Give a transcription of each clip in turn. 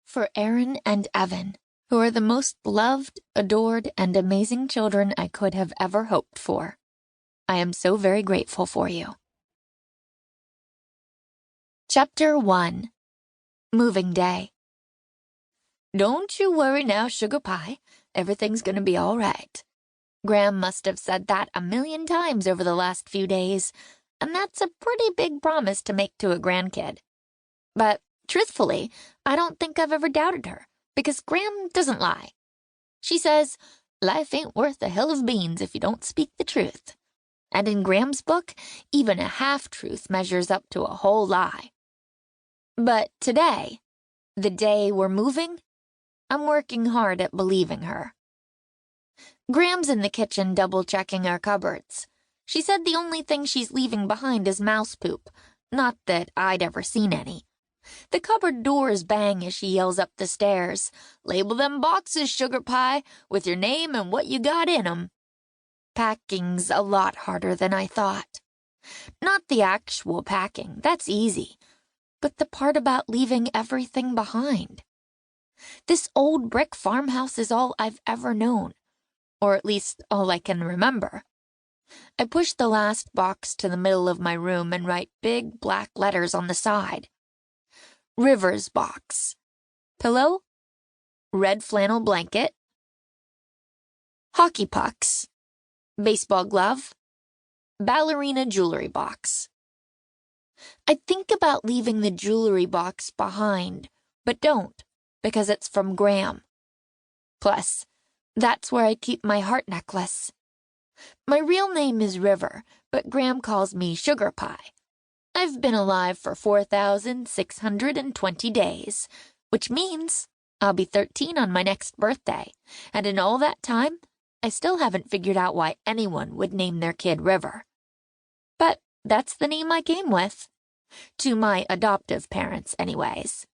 For Aaron and Evan, who are the most loved, adored, and amazing children I could have ever hoped for. I am so very grateful for you. Chapter 1. Moving Day. Don't you worry now, Sugar Pie. Everything's gonna be all right. Graham must have said that 1,000,000 times over the last few days, and that's a pretty big promise to make to a grandkid. But, truthfully, I don't think I've ever doubted her, because Graham doesn't lie. She says, life ain't worth a hill of beans if you don't speak the truth. And in Graham's book, even a half-truth measures up to a whole lie. But today, the day we're moving, I'm working hard at believing her. Graham's in the kitchen double-checking our cupboards. She said the only thing she's leaving behind is mouse poop, not that I'd ever seen any. The cupboard doors bang as she yells up the stairs. Label them boxes, Sugar Pie, with your name and what you got in 'em. Packing's a lot harder than I thought. Not the actual packing, that's easy, but the part about leaving everything behind. This old brick farmhouse is all I've ever known, or at least all I can remember. I push the last box to the middle of my room and write big black letters on the side. River's box. Pillow, red flannel blanket, hockey pucks, baseball glove, ballerina jewelry box. I think about leaving the jewelry box behind, but don't, because it's from Graham. Plus, that's where I keep my heart necklace. My real name is River, but Graham calls me Sugar Pie. I've been alive for 4,620 days, which means I'll be 13 on my next birthday, and in all that time, I still haven't figured out why anyone would name their kid River. But that's the name I came with. To my adoptive parents, anyways.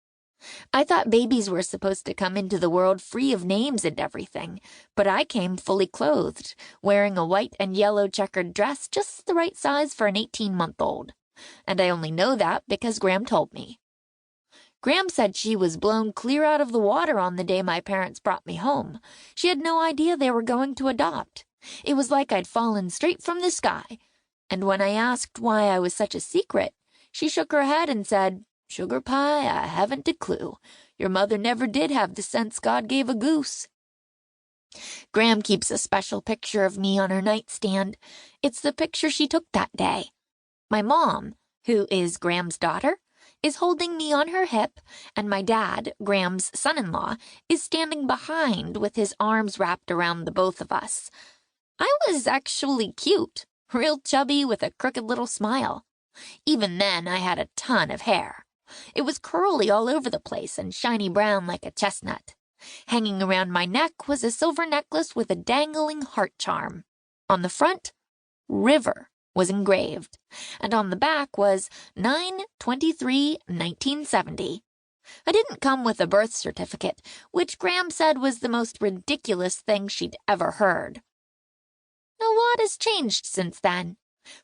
I thought babies were supposed to come into the world free of names and everything, but I came fully clothed, wearing a white and yellow checkered dress just the right size for an 18-month-old. And I only know that because Graham told me. Graham said she was blown clear out of the water on the day my parents brought me home. She had no idea they were going to adopt. It was like I'd fallen straight from the sky. And when I asked why I was such a secret, she shook her head and said, Sugar Pie, I haven't a clue. Your mother never did have the sense God gave a goose. Graham keeps a special picture of me on her nightstand. It's the picture she took that day. My mom, who is Graham's daughter, is holding me on her hip, and my dad, Graham's son-in-law, is standing behind with his arms wrapped around the both of us. I was actually cute, real chubby with a crooked little smile. Even then, I had a ton of hair. It was curly all over the place and shiny brown like a chestnut. Hanging around my neck was a silver necklace with a dangling heart charm. On the front, River was engraved, and on the back was 9/23/1970. I didn't come with a birth certificate, which Graham said was the most ridiculous thing she'd ever heard. A lot has changed since then.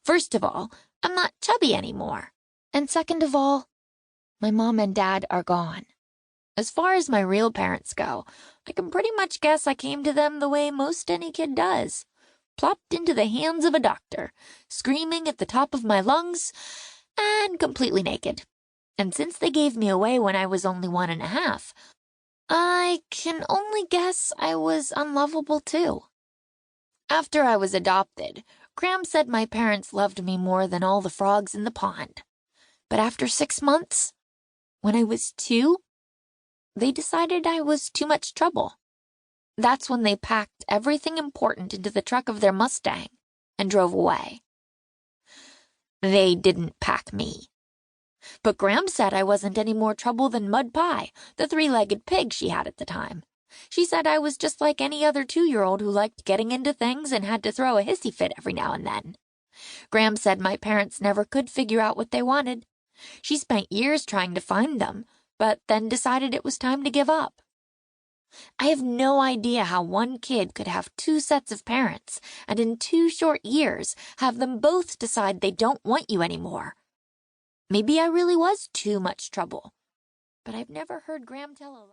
First of all, I'm not chubby anymore. And second of all, my mom and dad are gone. As far as my real parents go, I can pretty much guess I came to them the way most any kid does. Plopped into the hands of a doctor, screaming at the top of my lungs, and completely naked. And since they gave me away when I was only 1.5, I can only guess I was unlovable too. After I was adopted, Graham said my parents loved me more than all the frogs in the pond. But after 6 months, when I was 2, they decided I was too much trouble. That's when they packed everything important into the truck of their Mustang and drove away. They didn't pack me. But Graham said I wasn't any more trouble than Mud Pie, the 3-legged pig she had at the time. She said I was just like any other 2-year-old who liked getting into things and had to throw a hissy fit every now and then. Graham said my parents never could figure out what they wanted. She spent years trying to find them, but then decided it was time to give up. I have no idea how one kid could have 2 sets of parents, and in 2 short years have them both decide they don't want you anymore. Maybe I really was too much trouble, but I've never heard Graham tell a lie.